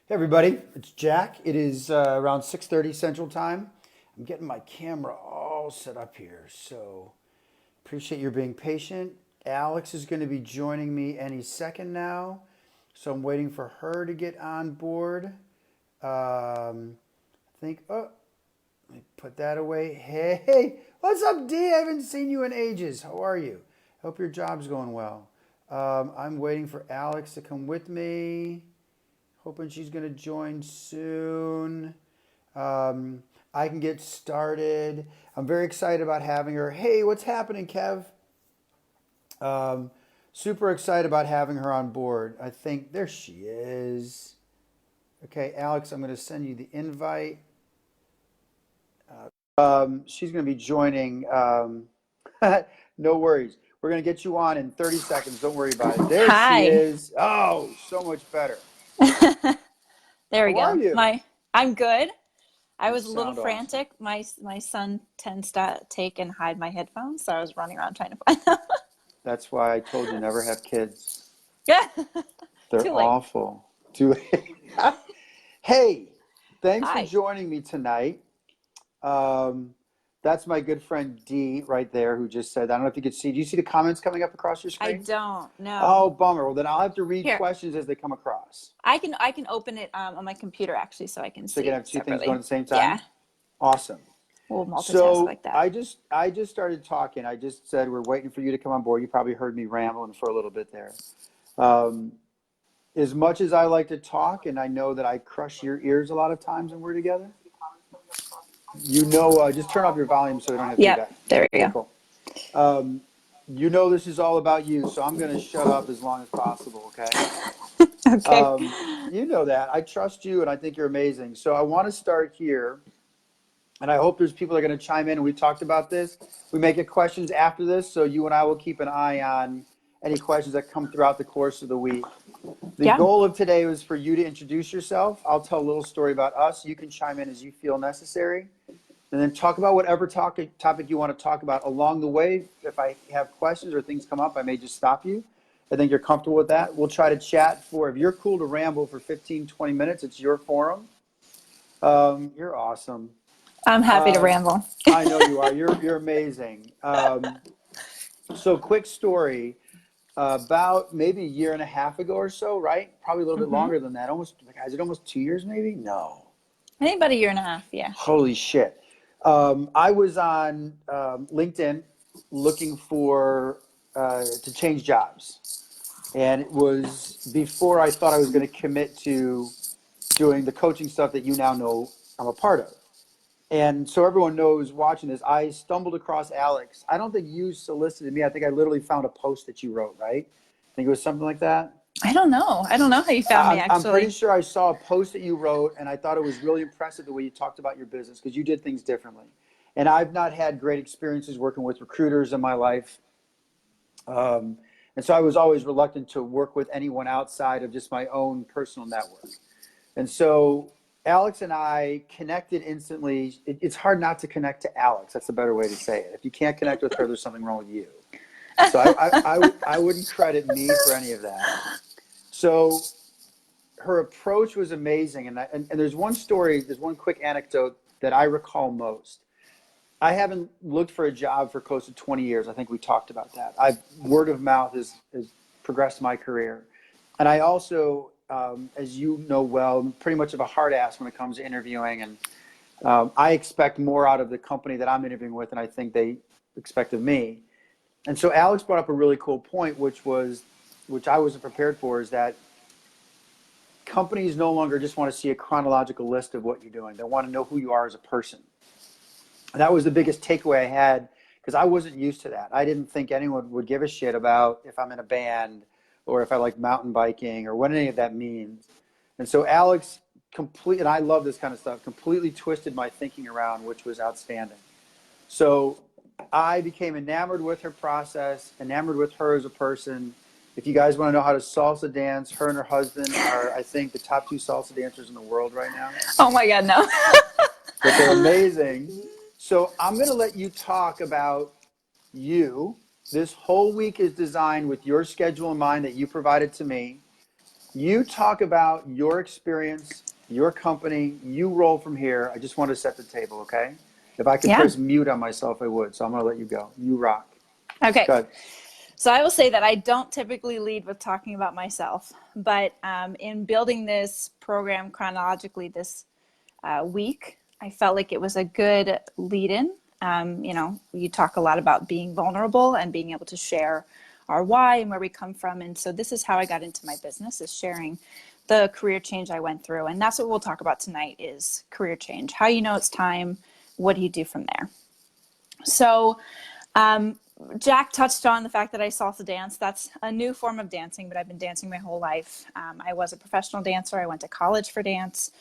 Hey everybody, it's Jack. It is around 6:30 Central Time. I'm getting my camera all set up here, so appreciate your being patient. Alex is going to be joining me any second now, so I'm waiting for her to get on board. I think, oh, let me put that away. Hey, what's up, D? I haven't seen you in ages. How are you? Hope your job's going well. I'm waiting for Alex to come with me. Hoping she's going to join soon. I can get started. I'm very excited about having her. Hey, what's happening, Kev? Um, Super excited about having her on board. I think there she is. Okay, Alex, I'm going to send you the invite. She's going to be joining. No worries. We're going to get you on in 30 seconds. Don't worry about it. There she Hi. is. Oh, so much better. There we How are go. you? I'm good. I You was a little sound awesome. frantic. My son tends to take and hide my headphones, so I was running around trying to find them. That's why I told you never have kids. Yeah. They're Too late. awful. Too. Hey, thanks for Hi. joining me tonight. Um, that's my good friend Dee right there who just said, I don't know if you could see. Do you see the comments coming up across your I screen? don't know. Oh, bummer. Well, then I'll have to read Here. questions as they come across. I can open it on my computer actually so I can So you can see have two things going separately. at the same Yeah. time. Awesome. We'll multitask So like that. I just started talking. I just said we're waiting for you to come on board. You probably heard me rambling for a little bit there. Um, as much as I like to talk, and I know that I crush your ears a lot of times when we're together, just turn off your volume so we don't have Yep. feedback. There we Okay, go. cool. Um, this is all about you, so I'm going to shut up as long as possible, okay? Okay. You know that. I trust you, and I think you're amazing. So I want to start here, and I hope there's people that are going to chime in, and we talked about this. We may get questions after this, so you and I will keep an eye on any questions that come throughout the course of the week. The Yeah. goal of today was for you to introduce yourself. I'll tell a little story about us. You can chime in as you feel necessary. And then talk about whatever topic you want to talk about along the way. If I have questions or things come up, I may just stop you. I think you're comfortable with that. We'll try to chat if you're cool to ramble for 15, 20 minutes, it's your forum. You're awesome. I'm happy to Um, ramble. I know you are. You're amazing. So quick story. About maybe a year and a half ago or so, right? Probably a little bit Hmm. longer than that. Almost, is it almost 2 years maybe? No. I think about a year and a half. Yeah. Holy shit. I was on LinkedIn looking for to change jobs. And it was before I thought I was going to commit to doing the coaching stuff that you now know I'm a part of. And so everyone knows watching this, I stumbled across Alex. I don't think you solicited me. I think I literally found a post that you wrote, right? I think it was something like that. I don't know. I don't know how you found me I'm pretty actually. sure I saw a post that you wrote, and I thought it was really impressive the way you talked about your business because you did things differently. And I've not had great experiences working with recruiters in my life. Um, and so I was always reluctant to work with anyone outside of just my own personal network. And so Alex and I connected instantly. It's hard not to connect to Alex. That's a better way to say it. If you can't connect with her, there's something wrong with you. So I wouldn't credit me for any of that. So her approach was amazing. And there's one story, there's one quick anecdote that I recall most. I haven't looked for a job for close to 20 years. I think we talked about that. Word of mouth has progressed my career. And I also, as you know well, I'm pretty much of a hard ass when it comes to interviewing. And I expect more out of the company that I'm interviewing with than I think they expect of me. And so Alex brought up a really cool point, which I wasn't prepared for, is that companies no longer just want to see a chronological list of what you're doing. They want to know who you are as a person. And that was the biggest takeaway I had because I wasn't used to that. I didn't think anyone would give a shit about if I'm in a band or if I like mountain biking or what any of that means. And so Alex and I love this kind of stuff, completely twisted my thinking around, which was outstanding. So I became enamored with her process, enamored with her as a person. If you guys want to know how to salsa dance, her and her husband are, I think, the top two salsa dancers in the world right now. Oh my God, no. But they're amazing. So I'm going to let you talk about you. This whole week is designed with your schedule in mind that you provided to me. You talk about your experience, your company, you roll from here. I just want to set the table, okay? If I could Yeah. press mute on myself, I would. So I'm going to let you go. You rock. Okay. Good. So I will say that I don't typically lead with talking about myself, but in building this program chronologically this week, I felt like it was a good lead in. You talk a lot about being vulnerable and being able to share our why and where we come from. And so this is how I got into my business, is sharing the career change I went through. And that's what we'll talk about tonight, is career change. How you know it's time, what do you do from there? So Jack touched on the fact that I salsa dance. That's a new form of dancing, but I've been dancing my whole life. I was a professional dancer. I went to college for dance.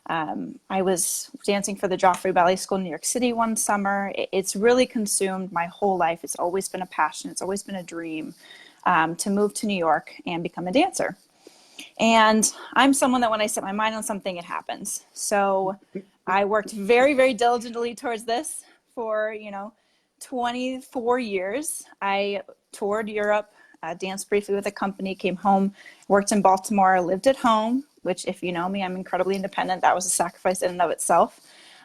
I was dancing for the Joffrey Ballet School in New York City one summer. It's really consumed my whole life. It's always been a passion. It's always been a dream to move to New York and become a dancer. And I'm someone that when I set my mind on something, it happens. So I worked very, very diligently towards this for, 24 years. I toured Europe, danced briefly with a company, came home, worked in Baltimore, lived at home, which if you know me, I'm incredibly independent. That was a sacrifice in and of itself.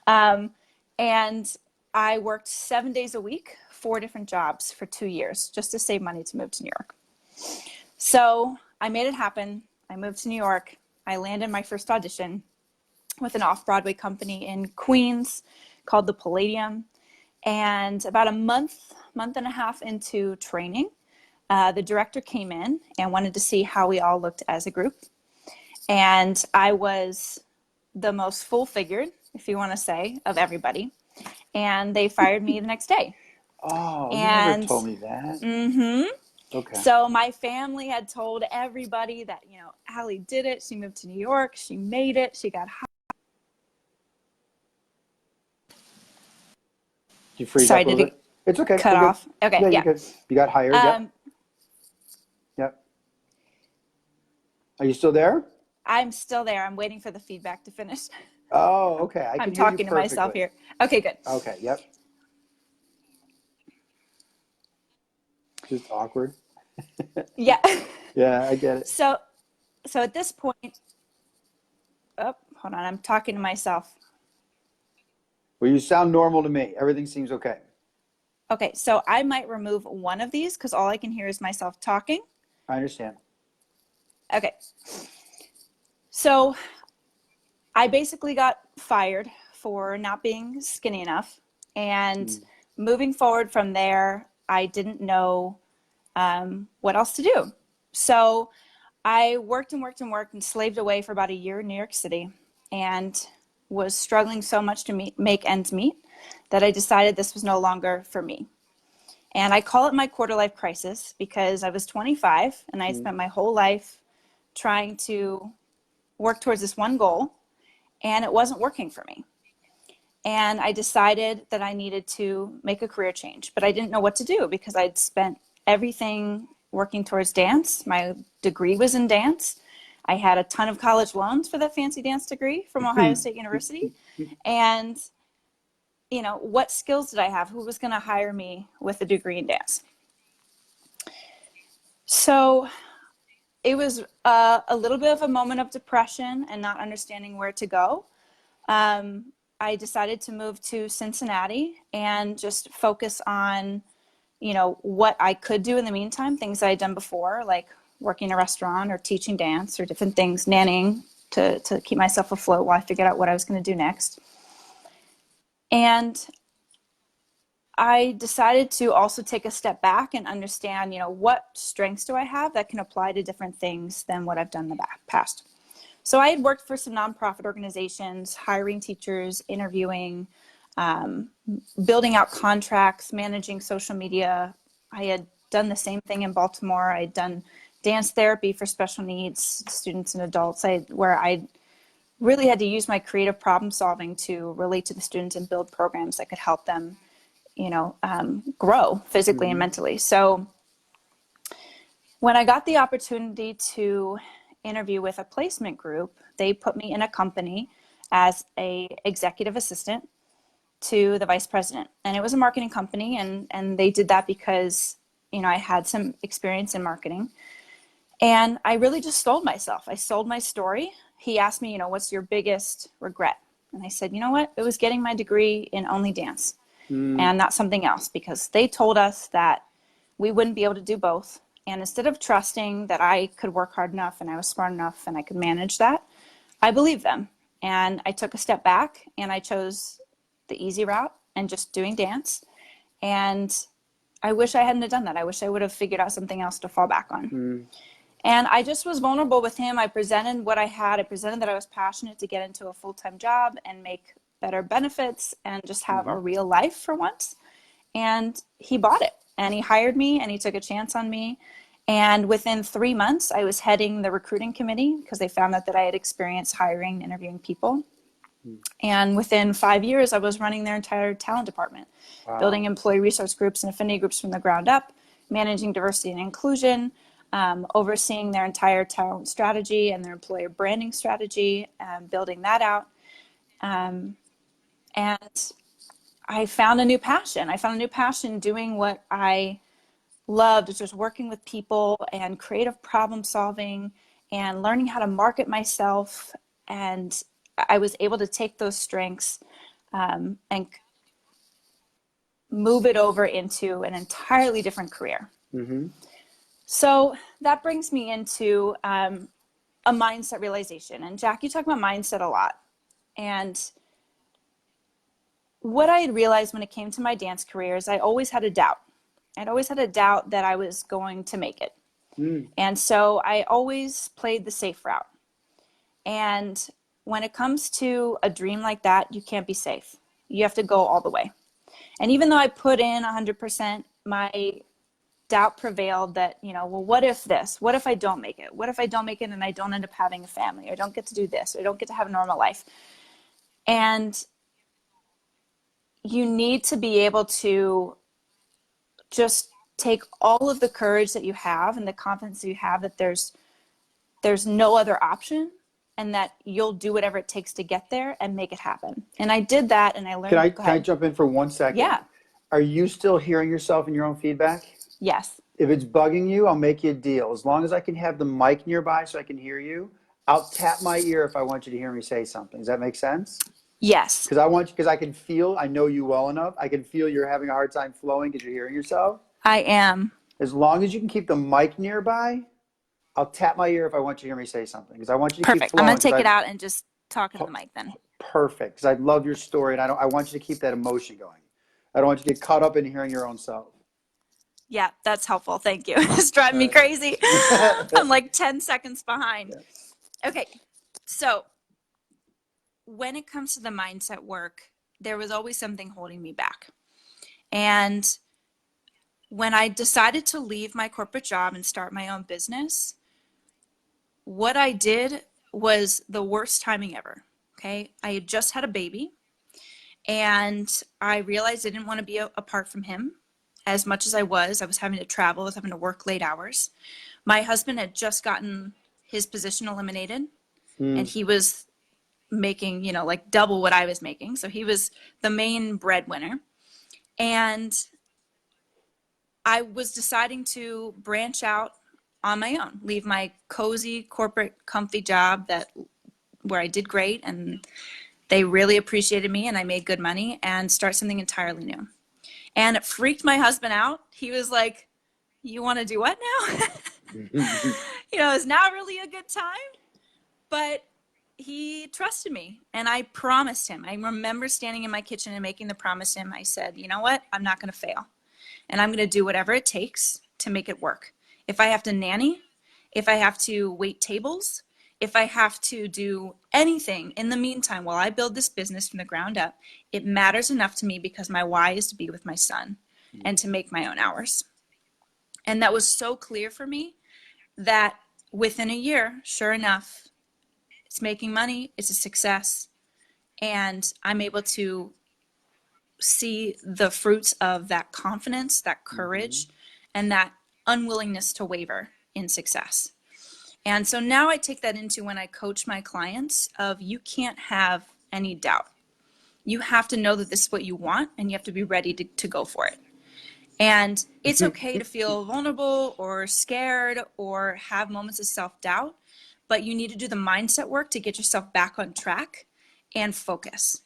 And I worked 7 days a week, 4 different jobs for 2 years just to save money to move to New York. So I made it happen. I moved to New York. I landed my first audition with an off-Broadway company in Queens called the Palladium. And about a month and a half into training, the director came in and wanted to see how we all looked as a group. And I was the most full-figured, if you want to say, of everybody. And they fired me the next day. Oh, you never And told me that. Okay. so my family had told everybody that, Allie did it. She moved to New York. She made it. She got hired. Did you freeze Sorry, up a did little it bit? It's okay. cut We're good. off? Okay, Yeah, you're yeah. good. You got hired. Yep. Um, Yep. Are you still there? I'm still there. I'm waiting for the feedback to finish. Oh, okay. I I'm can hear you talking to myself perfectly. here. Okay, good. Okay. Yep. Just awkward. Yeah. Yeah, I get it. So, so at this point, oh, hold on. I'm talking to myself. Well, you sound normal to me. Everything seems okay. Okay, so I might remove one of these because all I can hear is myself talking. I understand. Okay. So I basically got fired for not being skinny enough. And Mm. moving forward from there, I didn't know what else to do. So I worked and worked and worked and slaved away for about a year in New York City and was struggling so much to make ends meet that I decided this was no longer for me. And I call it my quarter life crisis because I was 25 and I Mm. spent my whole life trying to work towards this one goal, and it wasn't working for me. And I decided that I needed to make a career change, but I didn't know what to do because I'd spent everything working towards dance. My degree was in dance. I had a ton of college loans for that fancy dance degree from Ohio State University. And, what skills did I have? Who was going to hire me with a degree in dance? So it was a little bit of a moment of depression and not understanding where to go. I decided to move to Cincinnati and just focus on, what I could do in the meantime, things I had done before, like working in a restaurant or teaching dance or different things, nannying to keep myself afloat while I figured out what I was going to do next. And I decided to also take a step back and understand, what strengths do I have that can apply to different things than what I've done in the past. So I had worked for some nonprofit organizations, hiring teachers, interviewing, building out contracts, managing social media. I had done the same thing in Baltimore. I had done dance therapy for special needs students and adults, where I really had to use my creative problem solving to relate to the students and build programs that could help them, grow physically and Mm-hmm. mentally. So when I got the opportunity to interview with a placement group, they put me in a company as a executive assistant to the vice president. And it was a marketing company, and they did that because, I had some experience in marketing. And I really just sold myself. I sold my story. He asked me, what's your biggest regret? And I said, you know what? It was getting my degree in only dance Mm, and not something else, because they told us that we wouldn't be able to do both. And instead of trusting that I could work hard enough and I was smart enough and I could manage that, I believed them. And I took a step back and I chose the easy route and just doing dance. And I wish I hadn't have done that. I wish I would have figured out something else to fall back on. mm, And I just was vulnerable with him. I presented what I had. I presented that I was passionate to get into a full-time job and make better benefits and just have mm-hmm. a real life for once. And he bought it and he hired me and he took a chance on me. And within 3 months, I was heading the recruiting committee because they found out that I had experience hiring and interviewing people. And within 5 years, I was running their entire talent department, Wow. building employee resource groups and affinity groups from the ground up, managing diversity and inclusion, overseeing their entire talent strategy and their employer branding strategy, building that out. And I found a new passion. I found a new passion doing what I loved, which was working with people and creative problem solving and learning how to market myself. And I was able to take those strengths and move it over into an entirely different career. Mm-hmm. So that brings me into a mindset realization. And Jack, you talk about mindset a lot. And what I had realized when it came to my dance career is I always had a doubt. I'd always had a doubt that I was going to make it. Mm, And so I always played the safe route. And when it comes to a dream like that, you can't be safe. You have to go all the way. And even though I put in 100%, my doubt prevailed that, well, what if this? What if I don't make it? What if I don't make it and I don't end up having a family? Or I don't get to do this? Or I don't get to have a normal life? And you need to be able to just take all of the courage that you have and the confidence that you have that there's no other option and that you'll do whatever it takes to get there and make it happen. And I did that and I Can I learned, go can I ahead. jump in for 1 second? Yeah. Are you still hearing yourself in your own feedback? Yes. If it's bugging you, I'll make you a deal. As long as I can have the mic nearby so I can hear you, I'll tap my ear if I want you to hear me say something. Does that make sense? Yes. Because I can feel, I know you well enough. I can feel you're having a hard time flowing because you're hearing yourself. I am. As long as you can keep the mic nearby, I'll tap my ear if I want you to hear me say something because I want you to keep Perfect. I'm going flowing to because take it I out and just talk into the mic then. perfect because I love your story and I want you to keep that emotion going. I don't want you to get caught up in hearing your own self. Yeah, that's helpful. Thank you. It's driving me All crazy. right. I'm like 10 seconds behind. Yeah. Okay. So when it comes to the mindset work, there was always something holding me back. And when I decided to leave my corporate job and start my own business, what I did was the worst timing ever. Okay. I had just had a baby and I realized I didn't want to be apart from him as much as I was. I was having to travel, I was having to work late hours. My husband had just gotten his position eliminated and Mm, he was making, like double what I was making. So he was the main breadwinner. And I was deciding to branch out on my own, leave my cozy corporate comfy job where I did great and they really appreciated me and I made good money and start something entirely new. And it freaked my husband out. He was like, "You want to do what now?" Is now really a good time? But he trusted me and I promised him. I remember standing in my kitchen and making the promise to him. I said, "You know what? I'm not going to fail. And I'm going to do whatever it takes to make it work. If I have to nanny, if I have to wait tables, if I have to do anything in the meantime while I build this business from the ground up, it matters enough to me because my why is to be with my son and to make my own hours." And that was so clear for me that within a year, sure enough, it's making money, it's a success, and I'm able to see the fruits of that confidence, that mhm. courage, and that unwillingness to waver in success. And so now I take that into when I coach my clients of you can't have any doubt. You have to know that this is what you want and you have to be ready to go for it. And it's okay to feel vulnerable or scared or have moments of self-doubt, but you need to do the mindset work to get yourself back on track and focus,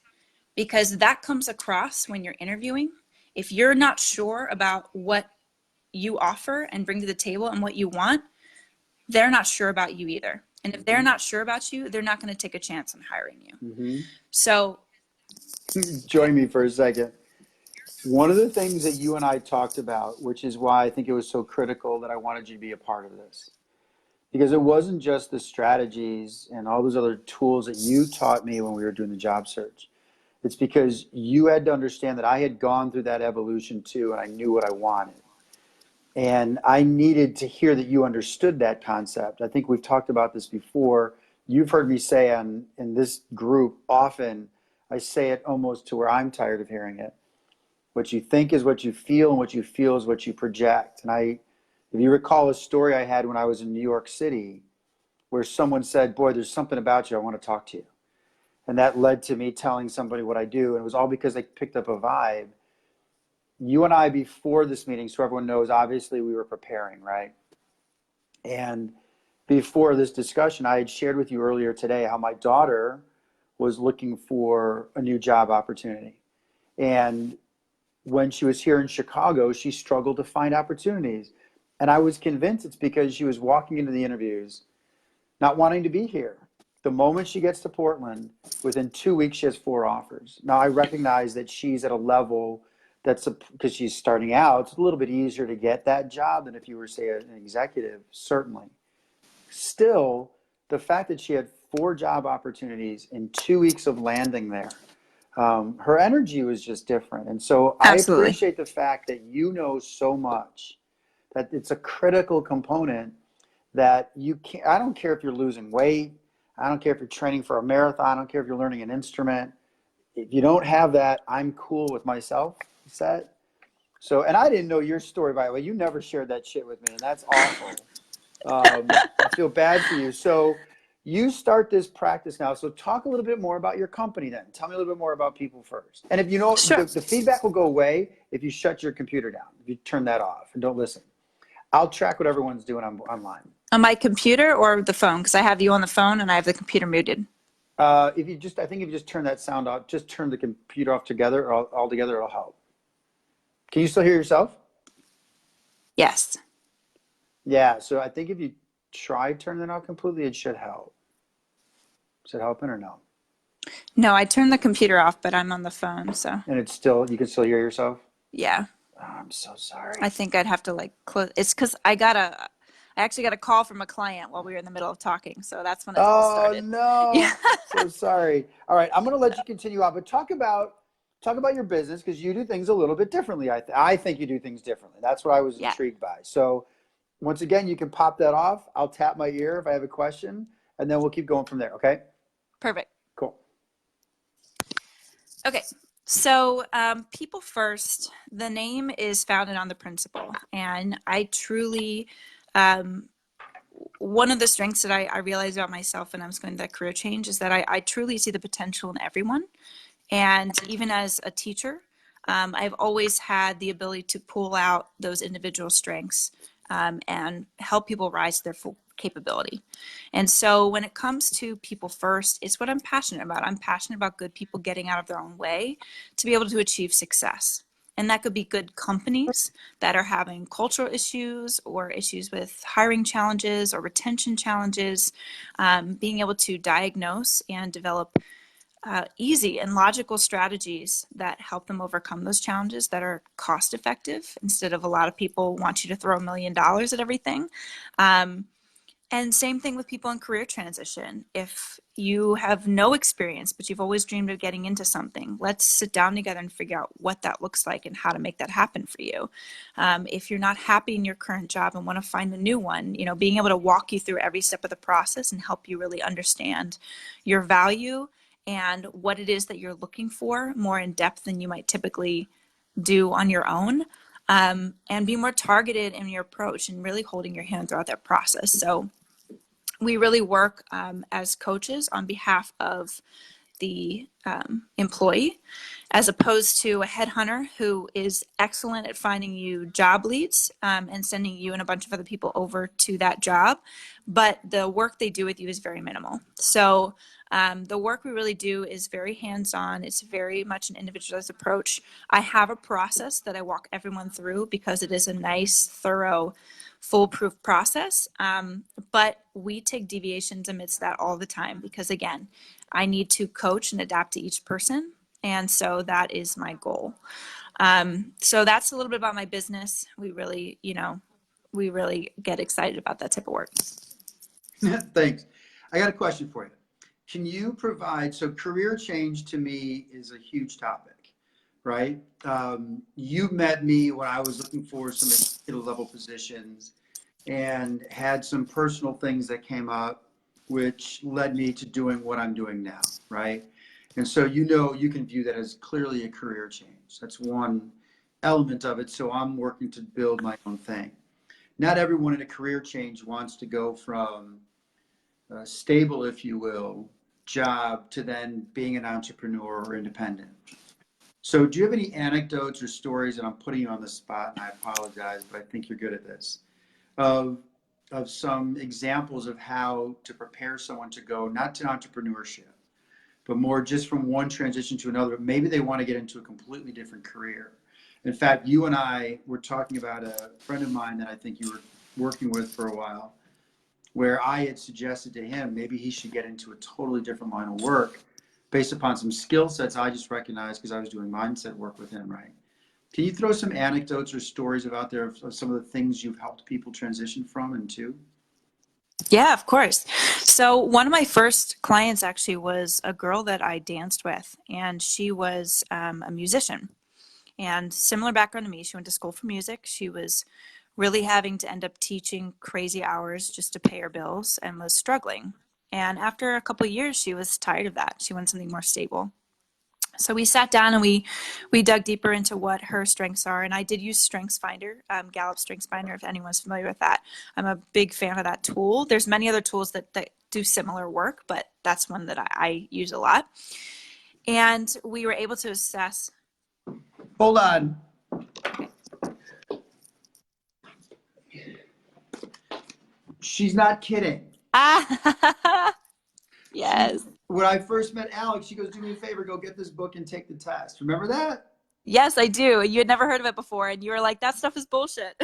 because that comes across when you're interviewing. If you're not sure about what you offer and bring to the table and what you want, they're not sure about you either. And if they're not sure about you, they're not going to take a chance on hiring you. So, Join me for a second. One of the things that you and I talked about, which is why I think it was so critical that I wanted you to be a part of this, because it wasn't just the strategies and all those other tools that you taught me when we were doing the job search. It's because you had to understand that I had gone through that evolution too, and I knew what I wanted. And I needed to hear that you understood that concept. I think we've talked about this before. You've heard me say in this group often, I say it almost to where I'm tired of hearing it. What you think is what you feel, and what you feel is what you project. And if you recall a story I had when I was in New York City, where someone said, "Boy, there's something about you, I want to talk to you." And that led to me telling somebody what I do. And it was all because they picked up a vibe. You and I, before this meeting, so everyone knows, obviously we were preparing, right? And before this discussion, I had shared with you earlier today how my daughter was looking for a new job opportunity. And when she was here in Chicago, she struggled to find opportunities. And I was convinced it's because she was walking into the interviews not wanting to be here. The moment she gets to Portland, within 2 weeks, she has 4 offers. Now, I recognize that she's at a level because she's starting out, it's a little bit easier to get that job than if you were, say, an executive, certainly. Still, the fact that she had 4 job opportunities in 2 weeks of landing there, her energy was just different. And so I absolutely. appreciate the fact that you know so much, that it's a critical component that you can't. I don't care if you're losing weight. I don't care if you're training for a marathon. I don't care if you're learning an instrument. If you don't have that, I'm cool with myself set. So, and I didn't know your story, by the way. You never shared that shit with me, and that's awful. I feel bad for you. So you start this practice now. So talk a little bit more about your company then. Tell me a little bit more about people first. And if you know, Sure. the feedback will go away if you shut your computer down, if you turn that off and don't listen. I'll track what everyone's doing online. On my computer or the phone? Because I have you on the phone and I have the computer muted. I think if you just turn that sound off, just turn the computer off together or all together, it'll help. Can you still hear yourself? Yes. Yeah. So I think if you try turning it off completely, it should help. Is it helping or no? No, I turned the computer off, but I'm on the phone. So, And you can still hear yourself? yeah. Oh, I'm so sorry. I think I'd have to like close. It's because I actually got a call from a client while we were in the middle of talking. So that's when it all Oh started. Yeah. no. So sorry. All right, I'm going to let you continue on, but talk about your business, because you do things a little bit differently. I think you do things differently. That's what I was Yeah. intrigued by. So once again, you can pop that off. I'll tap my ear if I have a question, and then we'll keep going from there. Okay? Perfect. Cool. Okay. So, people first, the name is founded on the principle. And I truly, one of the strengths that I realized about myself when I was going through that career change is that I truly see the potential in everyone. And even as a teacher, I've always had the ability to pull out those individual strengths and help people rise to their full capability. And so when it comes to people first, it's what I'm passionate about. I'm passionate about good people getting out of their own way to be able to achieve success. And that could be good companies that are having cultural issues or issues with hiring challenges or retention challenges, being able to diagnose and develop easy and logical strategies that help them overcome those challenges that are cost effective instead of a lot of people want you to throw $1 million at everything. And same thing with people in career transition. If you have no experience, but you've always dreamed of getting into something, let's sit down together and figure out what that looks like and how to make that happen for you. If you're not happy in your current job and want to find a new one, being able to walk you through every step of the process and help you really understand your value and what it is that you're looking for more in depth than you might typically do on your own, and be more targeted in your approach and really holding your hand throughout that process. So we really work as coaches on behalf of the employee, as opposed to a headhunter who is excellent at finding you job leads and sending you and a bunch of other people over to that job. But the work they do with you is very minimal. So the work we really do is very hands-on. It's very much an individualized approach. I have a process that I walk everyone through because it is a nice, thorough, foolproof process. But we take deviations amidst that all the time because, again, I need to coach and adapt to each person. And so that is my goal. So that's a little bit about my business. We really, we really get excited about that type of work. Thanks. I got a question for you. Can you provide, so career change to me is a huge topic, right? You met me when I was looking for some executive level positions and had some personal things that came up, which led me to doing what I'm doing now, right? And so, you can view that as clearly a career change. That's one element of it. So I'm working to build my own thing. Not everyone in a career change wants to go from stable, if you will, job to then being an entrepreneur or independent. So do you have any anecdotes or stories, and I'm putting you on the spot and I apologize, but I think you're good at this, of some examples of how to prepare someone to go not to entrepreneurship, but more just from one transition to another, but maybe they want to get into a completely different career. In fact, you and I were talking about a friend of mine that I think you were working with for a while, where I had suggested to him maybe he should get into a totally different line of work based upon some skill sets I just recognized because I was doing mindset work with him, right? Can you throw some anecdotes or stories out there of some of the things you've helped people transition from and to? Yeah, of course. So one of my first clients actually was a girl that I danced with, and she was a musician and similar background to me. She went to school for music. She was really having to end up teaching crazy hours just to pay her bills and was struggling. And after a couple of years, she was tired of that. She wanted something more stable. So we sat down and we dug deeper into what her strengths are. And I did use StrengthsFinder, Gallup StrengthsFinder, if anyone's familiar with that. I'm a big fan of that tool. There's many other tools that do similar work, but that's one that I use a lot. And we were able to assess. Hold on. She's not kidding. Ah, yes. When I first met Alex, she goes, do me a favor, go get this book and take the test. Remember that? Yes, I do. You had never heard of it before, and you were like, that stuff is bullshit.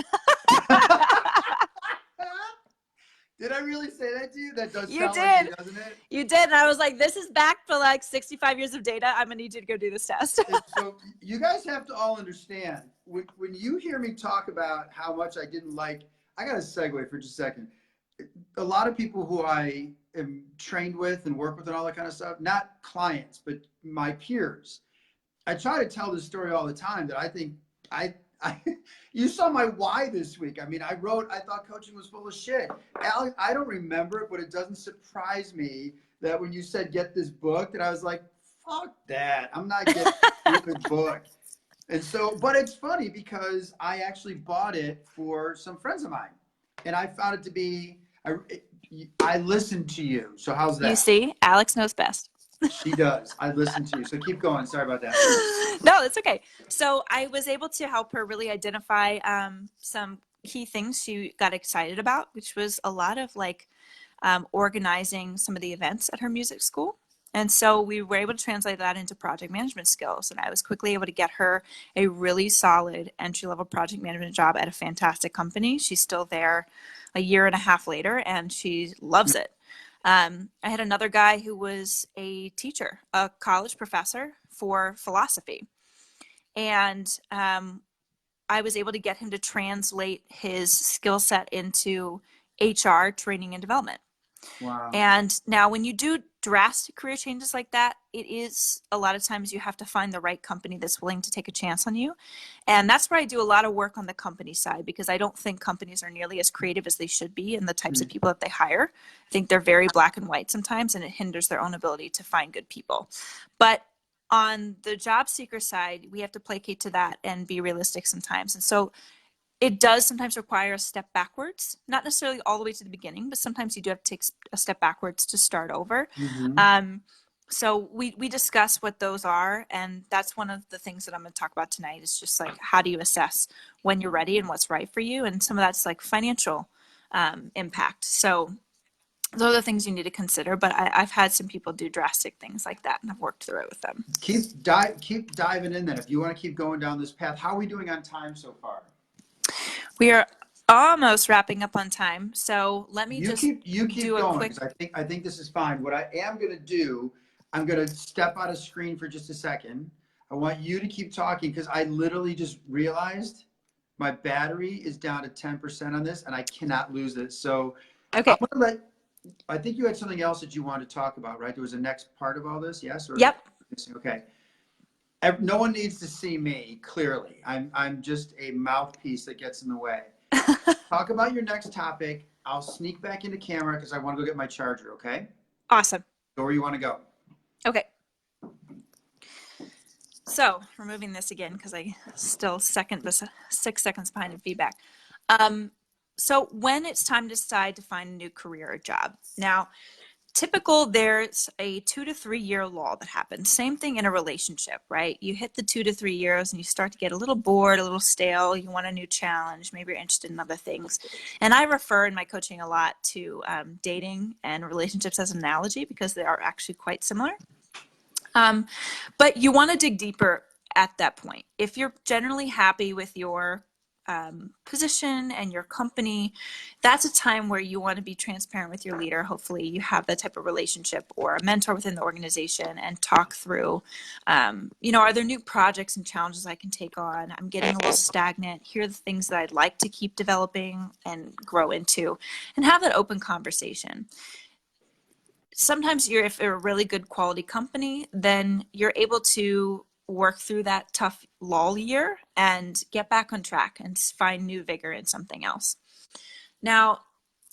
Did I really say that to you? That does You sound did. like you, doesn't it? You did. And I was like, this is backed for like 65 years of data. I'm going to need you to go do this test. So you guys have to all understand, when you hear me talk about how much I didn't like, I got to segue for just a second. A lot of people who I am trained with and work with and all that kind of stuff, not clients, but my peers, I try to tell this story all the time that I think you saw my why this week. I mean, I thought coaching was full of shit. Alex, I don't remember it, but it doesn't surprise me that when you said get this book, that I was like, fuck that. I'm not getting a stupid book. And so, but it's funny because I actually bought it for some friends of mine, and I found it to be, I listened to you. So how's that? You see, Alex knows best. She does. I listened to you. So keep going. Sorry about that. No, it's okay. So I was able to help her really identify some key things she got excited about, which was a lot of like organizing some of the events at her music school. And so we were able to translate that into project management skills. And I was quickly able to get her a really solid entry-level project management job at a fantastic company. She's still there a year and a half later, and she loves it. I had another guy who was a teacher, a college professor for philosophy. And I was able to get him to translate his skill set into HR training and development. Wow. And now when you do drastic career changes like that, it is a lot of times you have to find the right company that's willing to take a chance on you. And that's where I do a lot of work on the company side, because I don't think companies are nearly as creative as they should be in the types of people that they hire. I think they're very black and white sometimes, and it hinders their own ability to find good people. But on the job seeker side, we have to placate to that and be realistic sometimes. And so it does sometimes require a step backwards, not necessarily all the way to the beginning, but sometimes you do have to take a step backwards to start over. So we discuss what those are, and that's one of the things that I'm going to talk about tonight is just like how do you assess when you're ready and what's right for you, and some of that's like financial impact. So those are the things you need to consider. But I've had some people do drastic things like that, and I've worked through it with them. Keep diving in then. If you want to keep going down this path, how are we doing on time so far? We are almost wrapping up on time, so let me just You keep do a going quick. because I think this is fine. What I am going to do, I'm going to step out of screen for just a second. I want you to keep talking because I literally just realized my battery is down to 10% on this and I cannot lose this. So I'm Okay. going to let, I think you had something else that you wanted to talk about, right? There was a next part of all this, yes? Or Yep. okay. No one needs to see me clearly. I'm just a mouthpiece that gets in the way. Talk about your next topic. I'll sneak back into camera because I want to go get my charger, okay? Awesome. Go where you want to go. Okay. So removing this again because I still 6 seconds behind in feedback. So when it's time to decide to find a new career or job. Now, typical, there's a 2 to 3 year lull that happens. Same thing in a relationship, right? You hit the 2 to 3 years and you start to get a little bored, a little stale. You want a new challenge. Maybe you're interested in other things. And I refer in my coaching a lot to dating and relationships as an analogy because they are actually quite similar. But you want to dig deeper at that point. If you're generally happy with your position and your company, that's a time where you want to be transparent with your leader. Hopefully, you have that type of relationship or a mentor within the organization and talk through, are there new projects and challenges I can take on? I'm getting a little stagnant. Here are the things that I'd like to keep developing and grow into, and have that open conversation. Sometimes if you're a really good quality company, then you're able to work through that tough lull year and get back on track and find new vigor in something else. Now,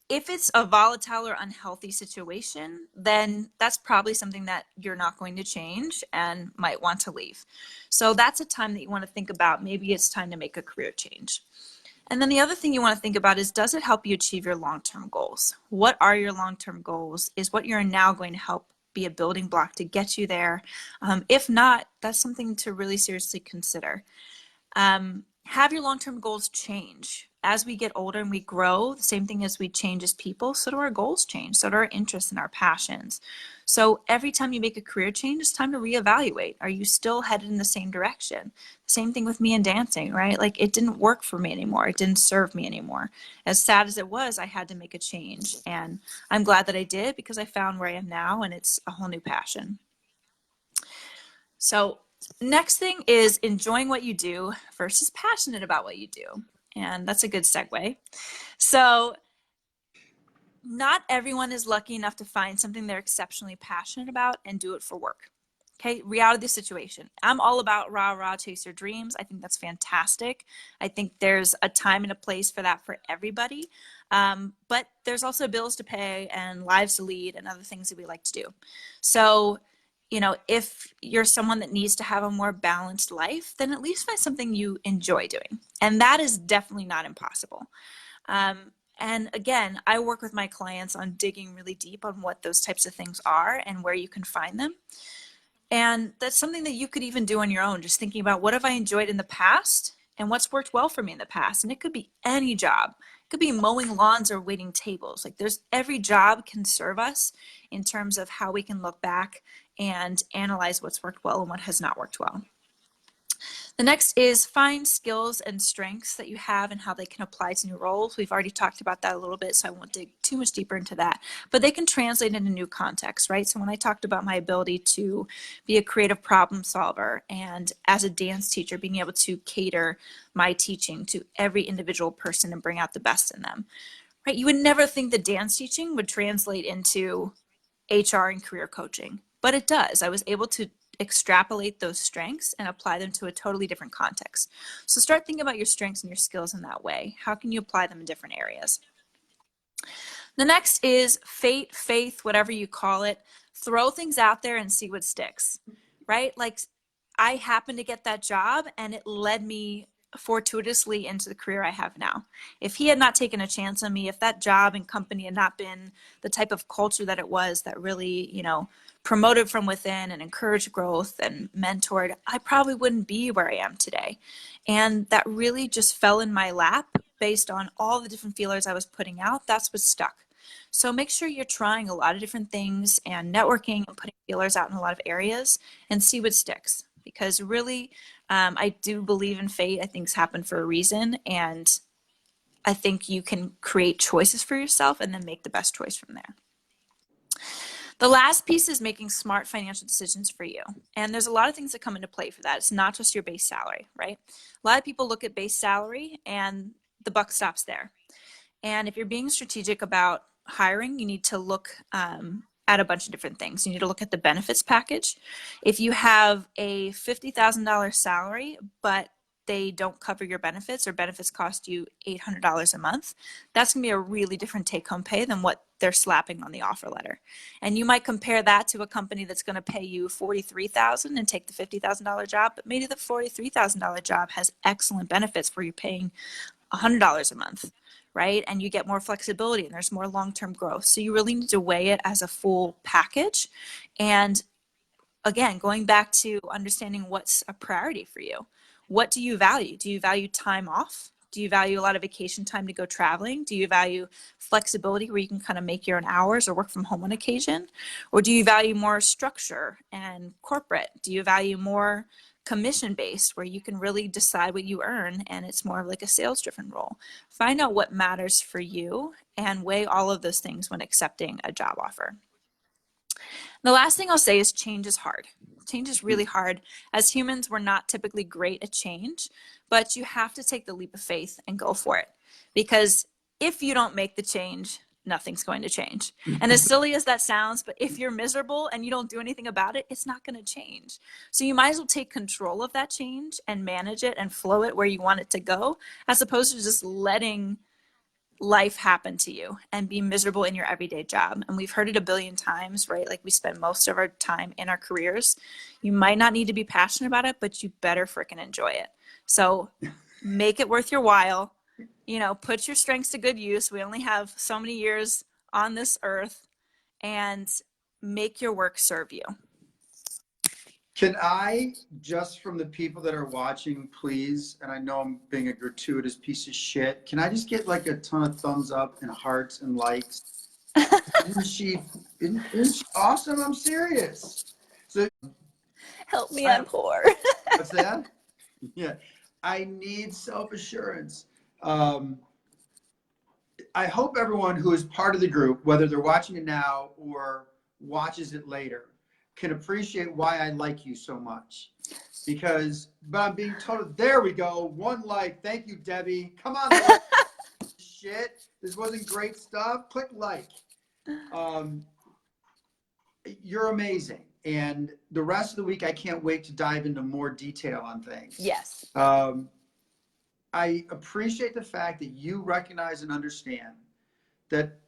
if it's a volatile or unhealthy situation, then that's probably something that you're not going to change and might want to leave. So that's a time that you want to think about. Maybe it's time to make a career change. And then the other thing you want to think about is, does it help you achieve your long-term goals? What are your long-term goals? Is what you're now going to help be a building block to get you there? If not, that's something to really seriously consider. Have your long-term goals change. As we get older and we grow, the same thing as we change as people, so do our goals change, so do our interests and our passions. So every time you make a career change, it's time to reevaluate. Are you still headed in the same direction? Same thing with me and dancing, right? Like it didn't work for me anymore. It didn't serve me anymore. As sad as it was, I had to make a change. And I'm glad that I did because I found where I am now and it's a whole new passion. So next thing is enjoying what you do versus passionate about what you do. And that's a good segue. So not everyone is lucky enough to find something they're exceptionally passionate about and do it for work. Okay, reality of the situation. I'm all about rah, rah, chase your dreams. I think that's fantastic. I think there's a time and a place for that for everybody. But there's also bills to pay and lives to lead and other things that we like to do. So, if you're someone that needs to have a more balanced life, then at least find something you enjoy doing. And that is definitely not impossible. And again, I work with my clients on digging really deep on what those types of things are and where you can find them. And that's something that you could even do on your own, just thinking about what have I enjoyed in the past and what's worked well for me in the past. And it could be any job. It could be mowing lawns or waiting tables. Like every job can serve us in terms of how we can look back and analyze what's worked well and what has not worked well. The next is find skills and strengths that you have and how they can apply to new roles. We've already talked about that a little bit, so I won't dig too much deeper into that, but they can translate into new contexts, right? So when I talked about my ability to be a creative problem solver and as a dance teacher, being able to cater my teaching to every individual person and bring out the best in them, right? You would never think that dance teaching would translate into HR and career coaching, but it does. I was able to extrapolate those strengths and apply them to a totally different context. So start thinking about your strengths and your skills in that way. How can you apply them in different areas? The next is fate, faith, whatever you call it. Throw things out there and see what sticks, right? Like I happened to get that job and it led me fortuitously into the career I have now. If he had not taken a chance on me, if that job and company had not been the type of culture that it was that really, promoted from within and encouraged growth and mentored, I probably wouldn't be where I am today. And that really just fell in my lap based on all the different feelers I was putting out. That's what stuck. So make sure you're trying a lot of different things and networking and putting feelers out in a lot of areas and see what sticks. Because really, I do believe in fate. I think things happen for a reason. And I think you can create choices for yourself and then make the best choice from there. The last piece is making smart financial decisions for you. And there's a lot of things that come into play for that. It's not just your base salary, right? A lot of people look at base salary and the buck stops there. And if you're being strategic about hiring, you need to look at a bunch of different things. You need to look at the benefits package. If you have a $50,000 salary, but they don't cover your benefits or benefits cost you $800 a month, that's going to be a really different take-home pay than what they're slapping on the offer letter. And you might compare that to a company that's going to pay you $43,000 and take the $50,000 job, but maybe the $43,000 job has excellent benefits where you're paying $100 a month, right? And you get more flexibility and there's more long-term growth. So you really need to weigh it as a full package. And again, going back to understanding what's a priority for you. What do you value? Do you value time off? Do you value a lot of vacation time to go traveling? Do you value flexibility where you can kind of make your own hours or work from home on occasion? Or do you value more structure and corporate? Do you value more commission based where you can really decide what you earn and it's more of like a sales driven role? Find out what matters for you and weigh all of those things when accepting a job offer. The last thing I'll say is change is hard. Change is really hard. As humans, we're not typically great at change, but you have to take the leap of faith and go for it. Because if you don't make the change, nothing's going to change. And as silly as that sounds, but if you're miserable and you don't do anything about it, it's not going to change. So you might as well take control of that change and manage it and flow it where you want it to go, as opposed to just letting life happen to you and be miserable in your everyday job. And we've heard it a billion times, right? Like we spend most of our time in our careers. You might not need to be passionate about it, but you better freaking enjoy it. So make it worth your while. Put your strengths to good use. We only have so many years on this earth, and make your work serve you. Can I, just from the people that are watching, please, and I know I'm being a gratuitous piece of shit, can I just get like a ton of thumbs up and hearts and likes? isn't she awesome? I'm serious. So Help me, I'm poor. What's that? Yeah. I need self-assurance. I hope everyone who is part of the group, whether they're watching it now or watches it later, can appreciate why I like you so much. But I'm being told, there we go. One like. Thank you, Debbie. Come on. Shit. This wasn't great stuff. Click like. You're amazing. And the rest of the week, I can't wait to dive into more detail on things. Yes. I appreciate the fact that you recognize and understand that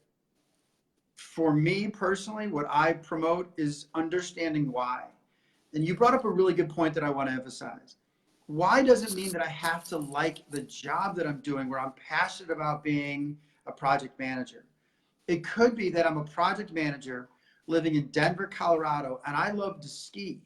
for me personally, what I promote is understanding why. And you brought up a really good point that I want to emphasize. Why doesn't mean that I have to like the job that I'm doing where I'm passionate about being a project manager. It could be that I'm a project manager living in Denver, Colorado, and I love to ski.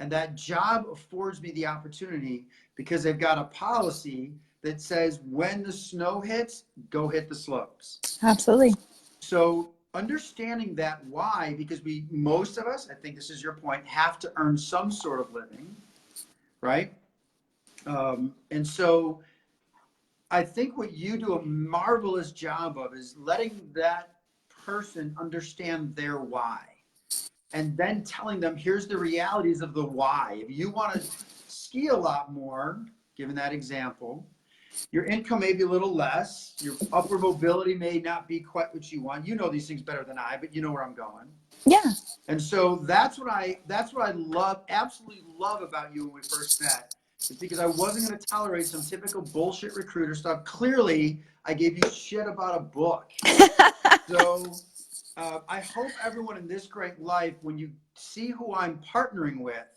And that job affords me the opportunity because they've got a policy that says when the snow hits, go hit the slopes. Absolutely. So understanding that why, because most of us, I think this is your point, have to earn some sort of living, right? And so I think what you do a marvelous job of is letting that person understand their why. And then telling them, here's the realities of the why. If you want to ski a lot more, given that example, your income may be a little less. Your upward mobility may not be quite what you want. You know these things better than I, but you know where I'm going. Yeah. And so that's what I love, absolutely love about you when we first met. It's because I wasn't going to tolerate some typical bullshit recruiter stuff. Clearly, I gave you shit about a book. So I hope everyone in this great life, when you see who I'm partnering with,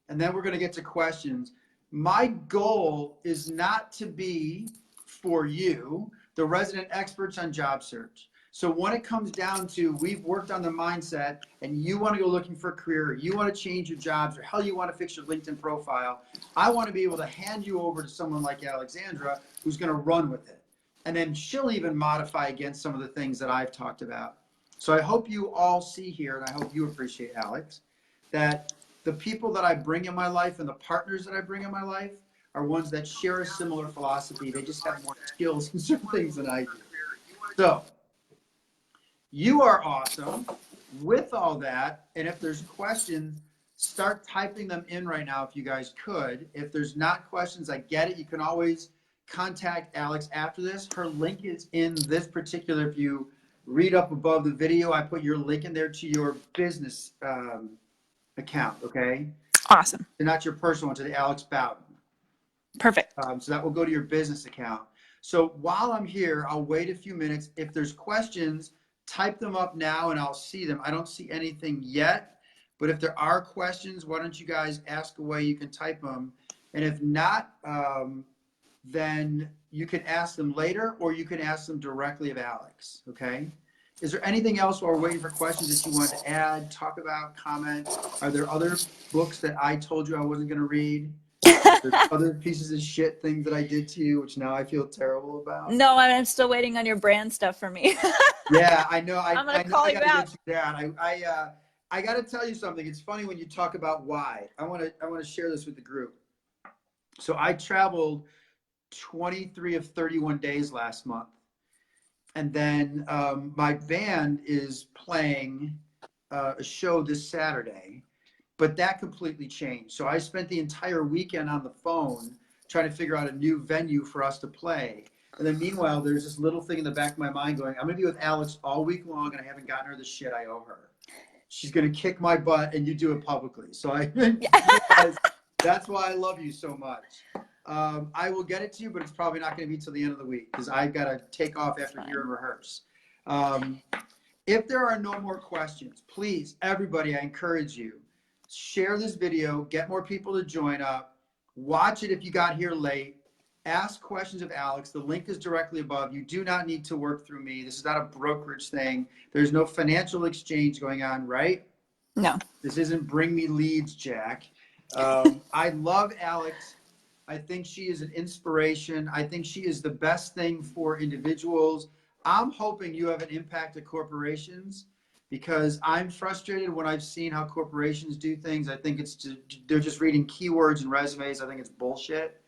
and then we're going to get to questions, My goal is not to be, for you, the resident experts on job search. So when it comes down to, we've worked on the mindset and you want to go looking for a career, or you want to change your jobs, or hell, you want to fix your LinkedIn profile, I want to be able to hand you over to someone like Alexandra who's going to run with it. And then she'll even modify against some of the things that I've talked about. So I hope you all see here, and I hope you appreciate, Alex, that the people that I bring in my life and the partners that I bring in my life are ones that share a similar philosophy. They just have more skills in certain things than I do. So you are awesome. With all that, and if there's questions, start typing them in right now if you guys could. If there's not questions, I get it. You can always contact Alex after this. Her link is in this particular, if you read up above the video, I put your link in there to your business account, okay? Awesome. And not your personal one, to the Alex Bowden. Perfect. So that will go to your business account. So while I'm here, I'll wait a few minutes. If there's questions, type them up now and I'll see them. I don't see anything yet, but if there are questions, why don't you guys ask away? You can type them. And if not, then you can ask them later, or you can ask them directly of Alex, okay? Is there anything else while we're waiting for questions that you want to add, talk about, comment? Are there other books that I told you I wasn't going to read? There's other pieces of shit things that I did to you, which now I feel terrible about. No, I'm still waiting on your brand stuff for me. Yeah, I know. I'm gonna call you out. Get you down. I got to tell you something. It's funny when you talk about why. I want to share this with the group. So I traveled 23 of 31 days last month. And then my band is playing a show this Saturday, but that completely changed. So I spent the entire weekend on the phone trying to figure out a new venue for us to play. And then meanwhile, there's this little thing in the back of my mind going, I'm going to be with Alex all week long, and I haven't gotten her the shit I owe her. She's going to kick my butt, and you do it publicly. So I realized that's why I love you so much. I will get it to you, but it's probably not going to be till the end of the week because I've got to take off after here and rehearse. If there are no more questions, please, everybody, I encourage you, share this video, get more people to join up, watch it if you got here late, ask questions of Alex. The link is directly above. You do not need to work through me. This is not a brokerage thing. There's no financial exchange going on, right? No. This isn't bring me leads, Jack. I love Alex. I think she is an inspiration. I think she is the best thing for individuals. I'm hoping you have an impact at corporations because I'm frustrated when I've seen how corporations do things. I think they're just reading keywords and resumes. I think it's bullshit.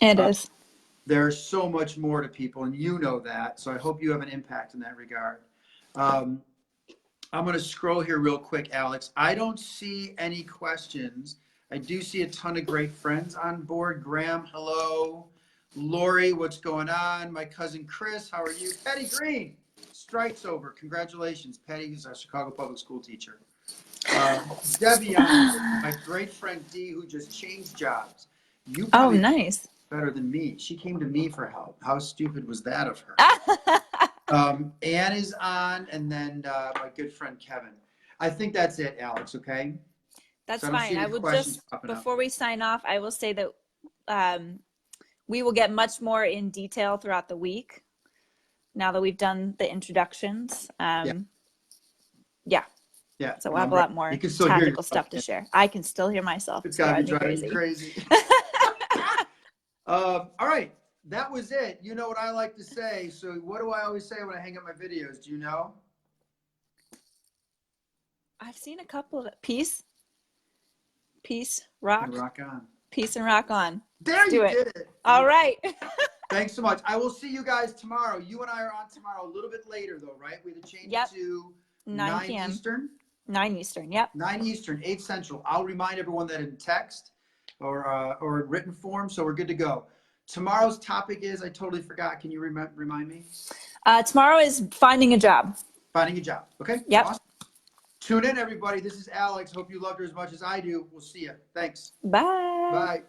It is. There's so much more to people, and you know that. So I hope you have an impact in that regard. I'm going to scroll here real quick, Alex. I don't see any questions. I do see a ton of great friends on board. Graham, hello. Lori, what's going on? My cousin Chris, how are you? Patty Green, strike's over. Congratulations. Patty is a Chicago public school teacher. Debbie, my great friend Dee, who just changed jobs. You probably nice. Better than me. She came to me for help. How stupid was that of her? Ann is on, and then my good friend Kevin. I think that's it, Alex, okay? That's fine. I will just, before we sign off, I will say that we will get much more in detail throughout the week now that we've done the introductions. Yeah. So we'll have a lot more tactical stuff to share. I can still hear myself. It's got to be driving me crazy. All right. That was it. You know what I like to say. So what do I always say when I hang up my videos? Do you know? I've seen a couple of peace, rock. And rock on. Peace and rock on. There you did it. All right. Thanks so much. I will see you guys tomorrow. You and I are on tomorrow a little bit later, though, right? We had to change it to 9 p.m. Eastern. 9 Eastern, yep. 9 Eastern, 8 Central. I'll remind everyone that in text or in written form, so we're good to go. Tomorrow's topic is, I totally forgot. Can you remind me? Tomorrow is finding a job. Finding a job. Okay. Yep. Awesome. Tune in, everybody. This is Alex. Hope you loved her as much as I do. We'll see you. Thanks. Bye. Bye.